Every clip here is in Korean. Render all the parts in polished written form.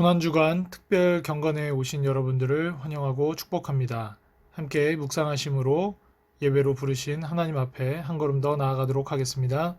고난주간 특별 경건에 오신 여러분들을 환영하고 축복합니다. 함께 묵상하심으로 예배로 부르신 하나님 앞에 한 걸음 더 나아가도록 하겠습니다.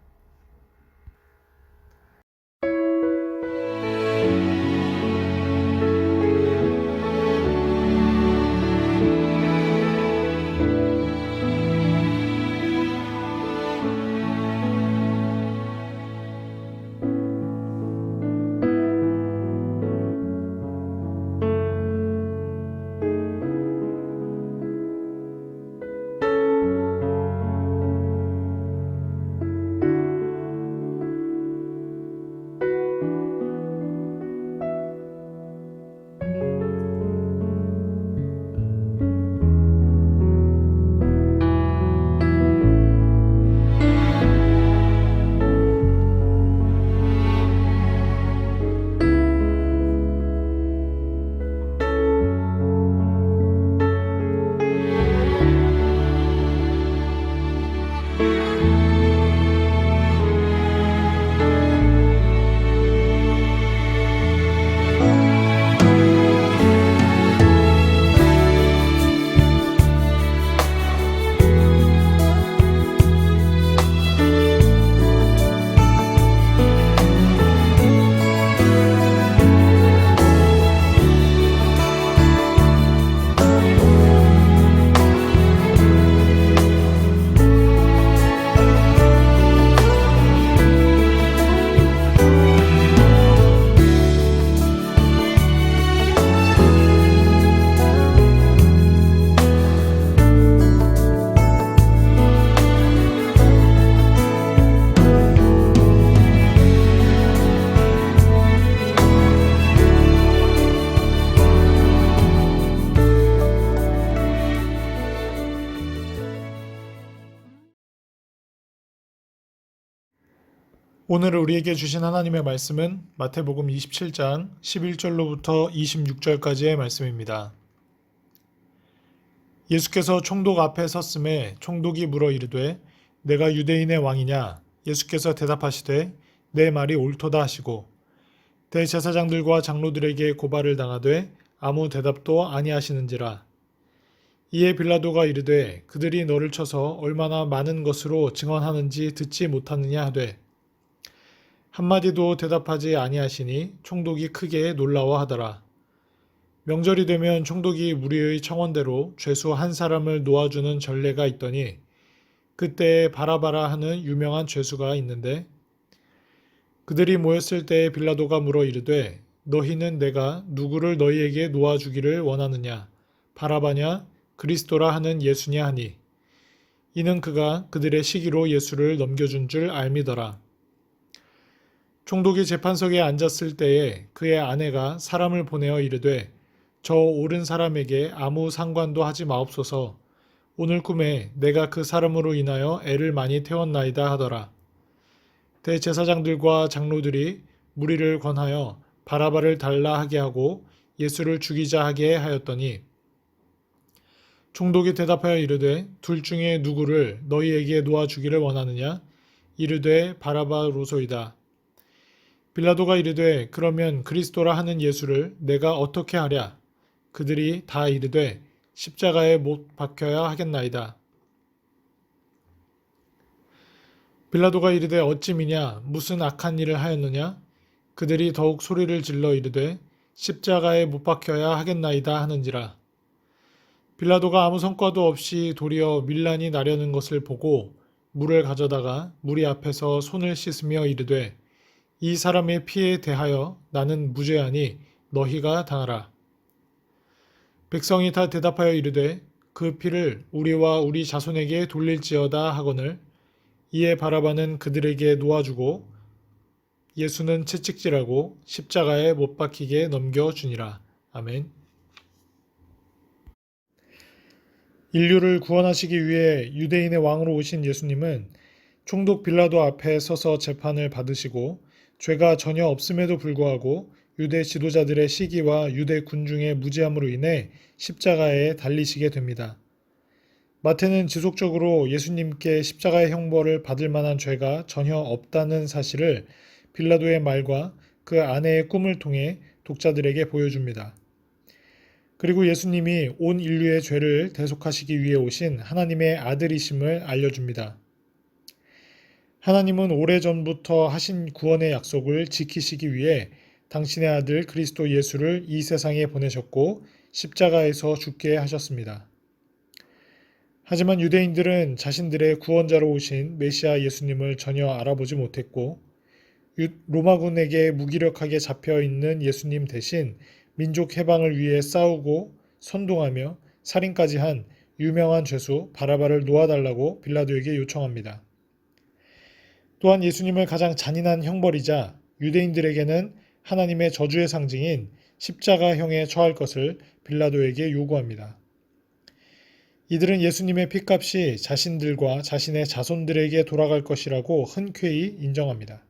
오늘 우리에게 주신 하나님의 말씀은 마태복음 27장 11절로부터 26절까지의 말씀입니다. 예수께서 총독 앞에 섰음에 총독이 물어 이르되 내가 유대인의 왕이냐? 예수께서 대답하시되 내 말이 옳도다 하시고 대제사장들과 장로들에게 고발을 당하되 아무 대답도 아니하시는지라. 이에 빌라도가 이르되 그들이 너를 쳐서 얼마나 많은 것으로 증언하는지 듣지 못하느냐 하되 한마디도 대답하지 아니하시니 총독이 크게 놀라워하더라. 명절이 되면 총독이 무리의 청원대로 죄수 한 사람을 놓아주는 전례가 있더니 그때에 바라바라 하는 유명한 죄수가 있는데 그들이 모였을 때에 빌라도가 물어 이르되 너희는 내가 누구를 너희에게 놓아주기를 원하느냐 바라바냐 그리스도라 하는 예수냐 하니 이는 그가 그들의 시기로 예수를 넘겨준 줄 알미더라. 총독이 재판석에 앉았을 때에 그의 아내가 사람을 보내어 이르되 저 옳은 사람에게 아무 상관도 하지 마옵소서. 오늘 꿈에 내가 그 사람으로 인하여 애를 많이 태웠나이다 하더라. 대제사장들과 장로들이 무리를 권하여 바라바를 달라 하게 하고 예수를 죽이자 하게 하였더니 총독이 대답하여 이르되 둘 중에 누구를 너희에게 놓아주기를 원하느냐? 이르되 바라바로소이다. 빌라도가 이르되 그러면 그리스도라 하는 예수를 내가 어떻게 하랴? 그들이 다 이르되 십자가에 못 박혀야 하겠나이다. 빌라도가 이르되 어찌 미냐? 무슨 악한 일을 하였느냐? 그들이 더욱 소리를 질러 이르되 십자가에 못 박혀야 하겠나이다 하는지라. 빌라도가 아무 성과도 없이 도리어 밀란이 나려는 것을 보고 물을 가져다가 무리 앞에서 손을 씻으며 이르되 이 사람의 피에 대하여 나는 무죄하니 너희가 당하라. 백성이 다 대답하여 이르되 그 피를 우리와 우리 자손에게 돌릴지어다 하거늘 이에 바라바는 그들에게 놓아주고 예수는 채찍질하고 십자가에 못 박히게 넘겨주니라. 아멘. 인류를 구원하시기 위해 유대인의 왕으로 오신 예수님은 총독 빌라도 앞에 서서 재판을 받으시고 죄가 전혀 없음에도 불구하고 유대 지도자들의 시기와 유대 군중의 무지함으로 인해 십자가에 달리시게 됩니다. 마태는 지속적으로 예수님께 십자가의 형벌을 받을 만한 죄가 전혀 없다는 사실을 빌라도의 말과 그 아내의 꿈을 통해 독자들에게 보여줍니다. 그리고 예수님이 온 인류의 죄를 대속하시기 위해 오신 하나님의 아들이심을 알려줍니다. 하나님은 오래전부터 하신 구원의 약속을 지키시기 위해 당신의 아들 그리스도 예수를 이 세상에 보내셨고 십자가에서 죽게 하셨습니다. 하지만 유대인들은 자신들의 구원자로 오신 메시아 예수님을 전혀 알아보지 못했고 로마군에게 무기력하게 잡혀 있는 예수님 대신 민족 해방을 위해 싸우고 선동하며 살인까지 한 유명한 죄수 바라바를 놓아달라고 빌라도에게 요청합니다. 또한 예수님을 가장 잔인한 형벌이자 유대인들에게는 하나님의 저주의 상징인 십자가형에 처할 것을 빌라도에게 요구합니다. 이들은 예수님의 핏값이 자신들과 자신의 자손들에게 돌아갈 것이라고 흔쾌히 인정합니다.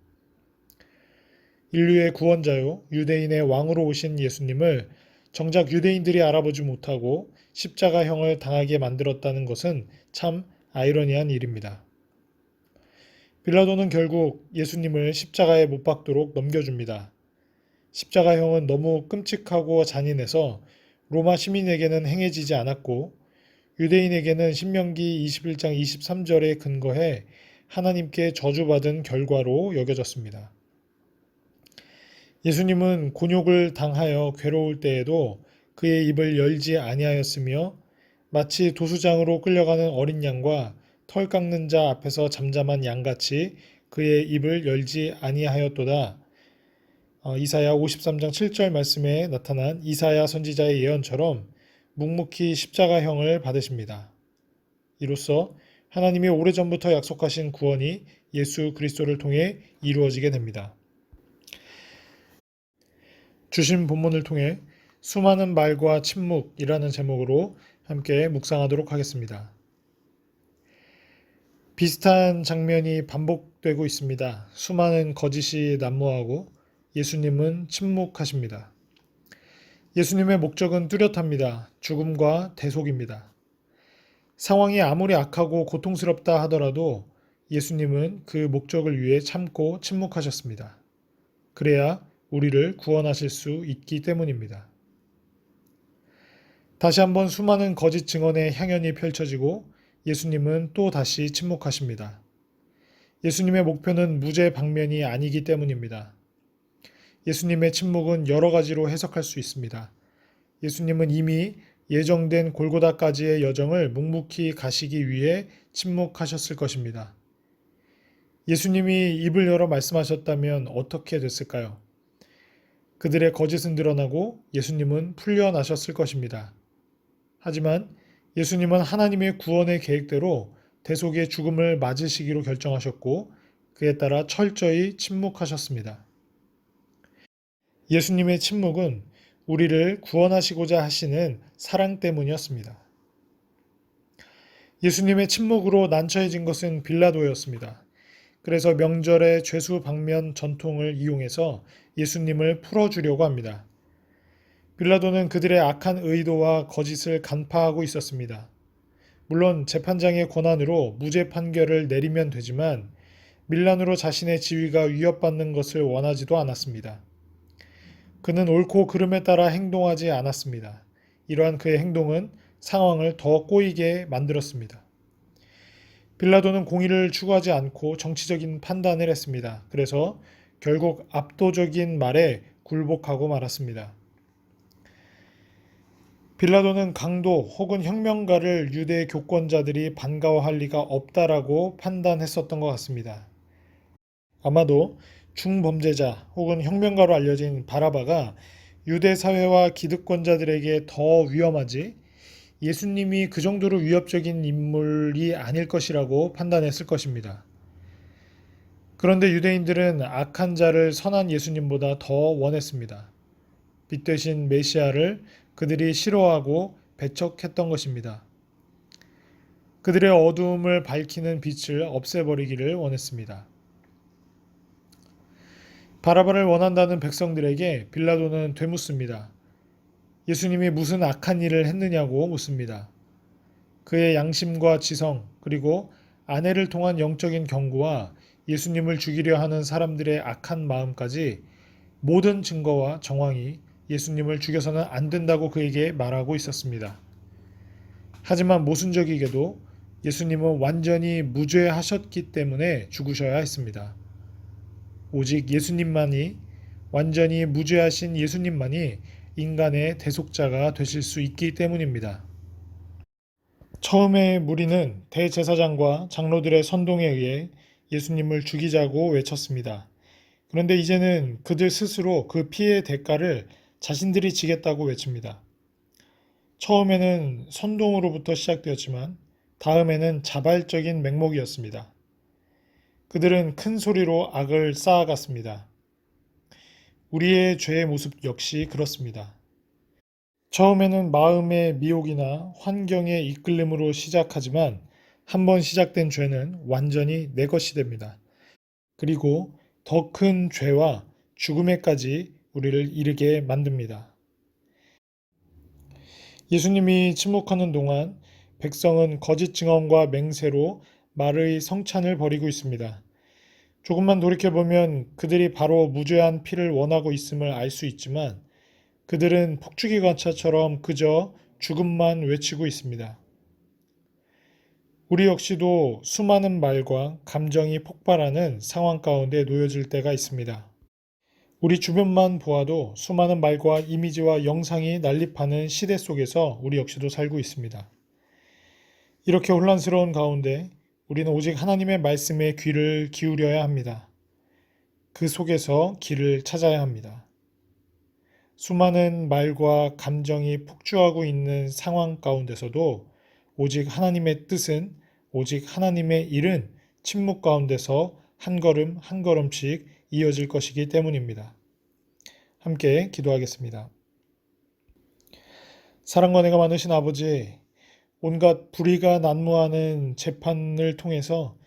인류의 구원자요 유대인의 왕으로 오신 예수님을 정작 유대인들이 알아보지 못하고 십자가형을 당하게 만들었다는 것은 참 아이러니한 일입니다. 빌라도는 결국 예수님을 십자가에 못 박도록 넘겨줍니다. 십자가형은 너무 끔찍하고 잔인해서 로마 시민에게는 행해지지 않았고 유대인에게는 신명기 21장 23절에 근거해 하나님께 저주받은 결과로 여겨졌습니다. 예수님은 곤욕을 당하여 괴로울 때에도 그의 입을 열지 아니하였으며 마치 도수장으로 끌려가는 어린 양과 털 깎는 자 앞에서 잠잠한 양같이 그의 입을 열지 아니하였도다. 이사야 53장 7절 말씀에 나타난 이사야 선지자의 예언처럼 묵묵히 십자가형을 받으십니다. 이로써 하나님이 오래전부터 약속하신 구원이 예수 그리스도를 통해 이루어지게 됩니다. 주신 본문을 통해 수많은 말과 침묵이라는 제목으로 함께 묵상하도록 하겠습니다. 비슷한 장면이 반복되고 있습니다. 수많은 거짓이 난무하고 예수님은 침묵하십니다. 예수님의 목적은 뚜렷합니다. 죽음과 대속입니다. 상황이 아무리 악하고 고통스럽다 하더라도 예수님은 그 목적을 위해 참고 침묵하셨습니다. 그래야 우리를 구원하실 수 있기 때문입니다. 다시 한번 수많은 거짓 증언의 향연이 펼쳐지고 예수님은 또 다시 침묵하십니다. 예수님의 목표는 무죄방면이 아니기 때문입니다. 예수님의 침묵은 여러 가지로 해석할 수 있습니다. 예수님은 이미 예정된 골고다까지의 여정을 묵묵히 가시기 위해 침묵하셨을 것입니다. 예수님이 입을 열어 말씀하셨다면 어떻게 됐을까요? 그들의 거짓은 드러나고 예수님은 풀려나셨을 것입니다. 하지만 예수님은 하나님의 구원의 계획대로 대속의 죽음을 맞으시기로 결정하셨고 그에 따라 철저히 침묵하셨습니다. 예수님의 침묵은 우리를 구원하시고자 하시는 사랑 때문이었습니다. 예수님의 침묵으로 난처해진 것은 빌라도였습니다. 그래서 명절의 죄수 방면 전통을 이용해서 예수님을 풀어주려고 합니다. 빌라도는 그들의 악한 의도와 거짓을 간파하고 있었습니다. 물론 재판장의 권한으로 무죄 판결을 내리면 되지만 밀란으로 자신의 지위가 위협받는 것을 원하지도 않았습니다. 그는 옳고 그름에 따라 행동하지 않았습니다. 이러한 그의 행동은 상황을 더 꼬이게 만들었습니다. 빌라도는 공의를 추구하지 않고 정치적인 판단을 했습니다. 그래서 결국 압도적인 말에 굴복하고 말았습니다. 빌라도는 강도 혹은 혁명가를 유대 교권자들이 반가워할 리가 없다라고 판단했었던 것 같습니다. 아마도 중범죄자 혹은 혁명가로 알려진 바라바가 유대 사회와 기득권자들에게 더 위험하지 예수님이 그 정도로 위협적인 인물이 아닐 것이라고 판단했을 것입니다. 그런데 유대인들은 악한 자를 선한 예수님보다 더 원했습니다. 빛 대신 메시아를 그들이 싫어하고 배척했던 것입니다. 그들의 어두움을 밝히는 빛을 없애버리기를 원했습니다. 바라바를 원한다는 백성들에게 빌라도는 되묻습니다. 예수님이 무슨 악한 일을 했느냐고 묻습니다. 그의 양심과 지성 그리고 아내를 통한 영적인 경고와 예수님을 죽이려 하는 사람들의 악한 마음까지 모든 증거와 정황이 예수님을 죽여서는 안 된다고 그에게 말하고 있었습니다. 하지만 모순적이게도 예수님은 완전히 무죄하셨기 때문에 죽으셔야 했습니다. 오직 예수님만이, 완전히 무죄하신 예수님만이 인간의 대속자가 되실 수 있기 때문입니다. 처음에 무리는 대제사장과 장로들의 선동에 의해 예수님을 죽이자고 외쳤습니다. 그런데 이제는 그들 스스로 그 피해의 대가를 자신들이 지겠다고 외칩니다. 처음에는 선동으로부터 시작되었지만 다음에는 자발적인 맹목이었습니다. 그들은 큰 소리로 악을 쌓아갔습니다. 우리의 죄의 모습 역시 그렇습니다. 처음에는 마음의 미혹이나 환경의 이끌림으로 시작하지만 한번 시작된 죄는 완전히 내 것이 됩니다. 그리고 더 큰 죄와 죽음에까지 우리를 이르게 만듭니다. 예수님이 침묵하는 동안 백성은 거짓 증언과 맹세로 말의 성찬을 벌이고 있습니다. 조금만 돌이켜보면 그들이 바로 무죄한 피를 원하고 있음을 알 수 있지만 그들은 폭죽이 관차처럼 그저 죽음만 외치고 있습니다. 우리 역시도 수많은 말과 감정이 폭발하는 상황 가운데 놓여질 때가 있습니다. 우리 주변만 보아도 수많은 말과 이미지와 영상이 난립하는 시대 속에서 우리 역시도 살고 있습니다. 이렇게 혼란스러운 가운데 우리는 오직 하나님의 말씀에 귀를 기울여야 합니다. 그 속에서 길을 찾아야 합니다. 수많은 말과 감정이 폭주하고 있는 상황 가운데서도 오직 하나님의 뜻은, 오직 하나님의 일은 침묵 가운데서 한 걸음 한 걸음씩 이어질 것이기 때문입니다. 함께 기도하겠습니다. 사랑과 은혜가 많으신 아버지, 온갖 불의가 난무하는 재판을 통해서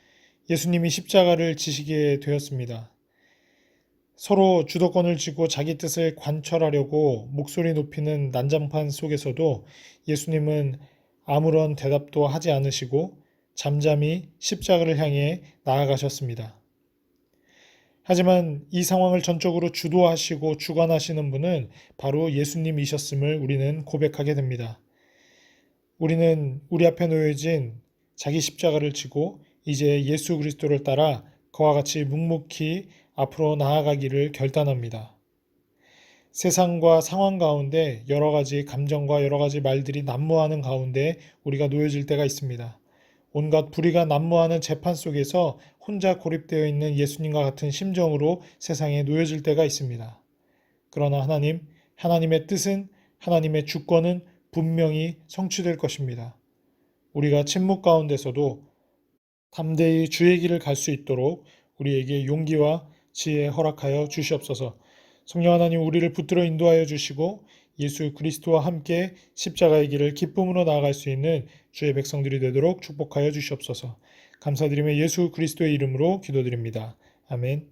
예수님이 십자가를 지시게 되었습니다. 서로 주도권을 쥐고 자기 뜻을 관철하려고 목소리 높이는 난장판 속에서도 예수님은 아무런 대답도 하지 않으시고 잠잠히 십자가를 향해 나아가셨습니다. 하지만 이 상황을 전적으로 주도하시고 주관하시는 분은 바로 예수님이셨음을 우리는 고백하게 됩니다. 우리는 우리 앞에 놓여진 자기 십자가를 지고 이제 예수 그리스도를 따라 그와 같이 묵묵히 앞으로 나아가기를 결단합니다. 세상과 상황 가운데 여러 가지 감정과 여러 가지 말들이 난무하는 가운데 우리가 놓여질 때가 있습니다. 온갖 불의가 난무하는 재판 속에서 혼자 고립되어 있는 예수님과 같은 심정으로 세상에 놓여질 때가 있습니다. 그러나 하나님의 뜻은, 하나님의 주권은 분명히 성취될 것입니다. 우리가 침묵 가운데서도 담대히 주의 길을 갈 수 있도록 우리에게 용기와 지혜 허락하여 주시옵소서. 성령 하나님, 우리를 붙들어 인도하여 주시고 예수 그리스도와 함께 십자가의 길을 기쁨으로 나아갈 수 있는 주의 백성들이 되도록 축복하여 주시옵소서. 감사드리며 예수 그리스도의 이름으로 기도드립니다. 아멘.